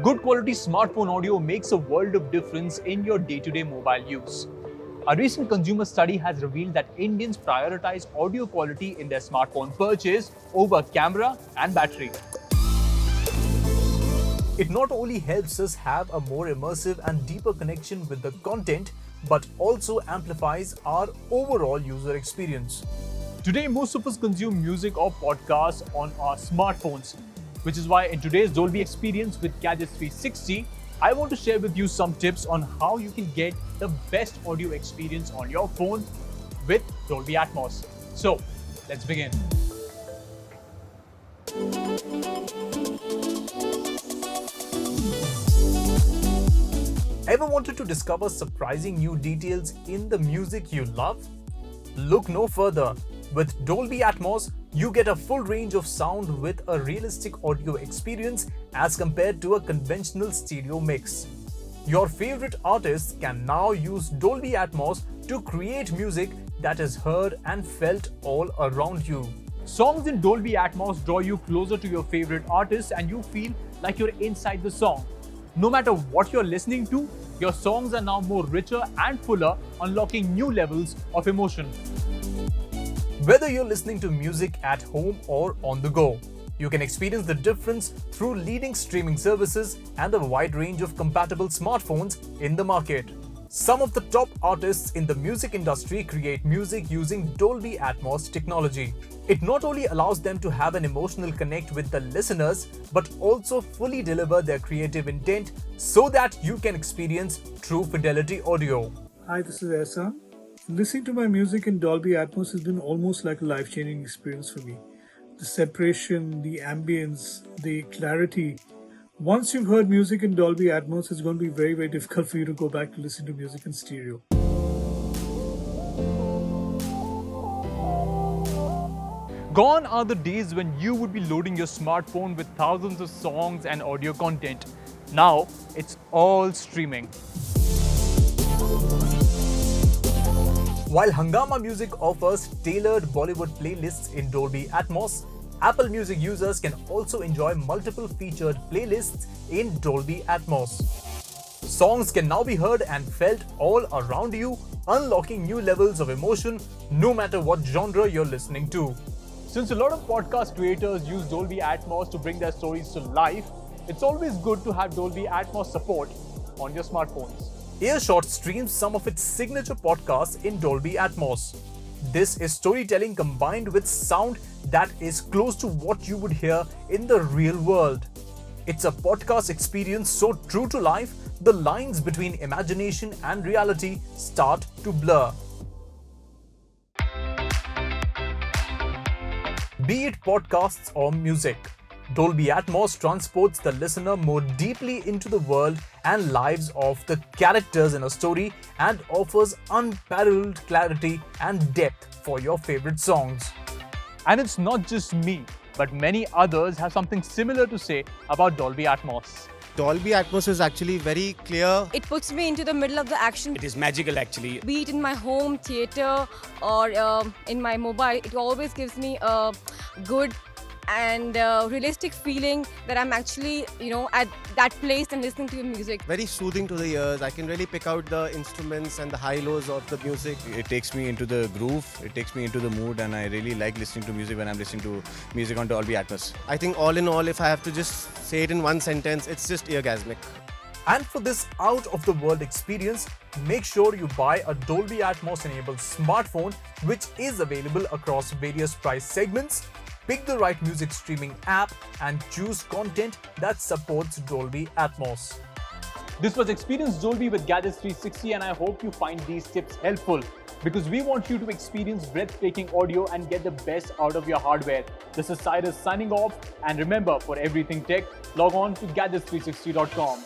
Good quality smartphone audio makes a world of difference in your day-to-day mobile use. A recent consumer study has revealed that Indians prioritize audio quality in their smartphone purchase over camera and battery. It not only helps us have a more immersive and deeper connection with the content, but also amplifies our overall user experience. Today, most of us consume music or podcasts on our smartphones, which is why in today's Dolby Experience with Gadgets 360, I want to share with you some tips on how you can get the best audio experience on your phone with Dolby Atmos. So, let's begin. Ever wanted to discover surprising new details in the music you love? Look no further. With Dolby Atmos, you get a full range of sound with a realistic audio experience as compared to a conventional stereo mix. Your favorite artists can now use Dolby Atmos to create music that is heard and felt all around you. Songs in Dolby Atmos draw you closer to your favorite artists and you feel like you're inside the song. No matter what you're listening to, your songs are now more richer and fuller, unlocking new levels of emotion. Whether you're listening to music at home or on the go, you can experience the difference through leading streaming services and the wide range of compatible smartphones in the market. Some of the top artists in the music industry create music using Dolby Atmos technology. It not only allows them to have an emotional connect with the listeners, but also fully deliver their creative intent so that you can experience true fidelity audio. Hi, this is Ehsan. Listening to my music in Dolby Atmos has been almost like a life-changing experience for me. The separation, the ambience, the clarity. Once you've heard music in Dolby Atmos, it's going to be very, very difficult for you to go back to listen to music in stereo. Gone are the days when you would be loading your smartphone with thousands of songs and audio content. Now, it's all streaming. While Hungama Music offers tailored Bollywood playlists in Dolby Atmos, Apple Music users can also enjoy multiple featured playlists in Dolby Atmos. Songs can now be heard and felt all around you, unlocking new levels of emotion no matter what genre you're listening to. Since a lot of podcast creators use Dolby Atmos to bring their stories to life, it's always good to have Dolby Atmos support on your smartphones. Earshot streams some of its signature podcasts in Dolby Atmos. This is storytelling combined with sound that is close to what you would hear in the real world. It's a podcast experience so true to life, the lines between imagination and reality start to blur. Be it podcasts or music, Dolby Atmos transports the listener more deeply into the world and lives of the characters in a story and offers unparalleled clarity and depth for your favorite songs. And it's not just me, but many others have something similar to say about Dolby Atmos. Dolby Atmos is actually very clear. It puts me into the middle of the action. It is magical actually. Be it in my home theater or in my mobile, it always gives me a good and realistic feeling that I'm actually, at that place and listening to your music. Very soothing to the ears. I can really pick out the instruments and the high-lows of the music. It takes me into the groove, it takes me into the mood, and I really like listening to music when I'm listening to music on Dolby Atmos. I think all in all, if I have to just say it in one sentence, it's just eargasmic. And for this out-of-the-world experience, make sure you buy a Dolby Atmos-enabled smartphone, which is available across various price segments. Pick the right music streaming app and choose content that supports Dolby Atmos. This was Experience Dolby with Gadgets 360 and I hope you find these tips helpful because we want you to experience breathtaking audio and get the best out of your hardware. This is Cyrus signing off and remember, for everything tech, log on to gadgets360.com.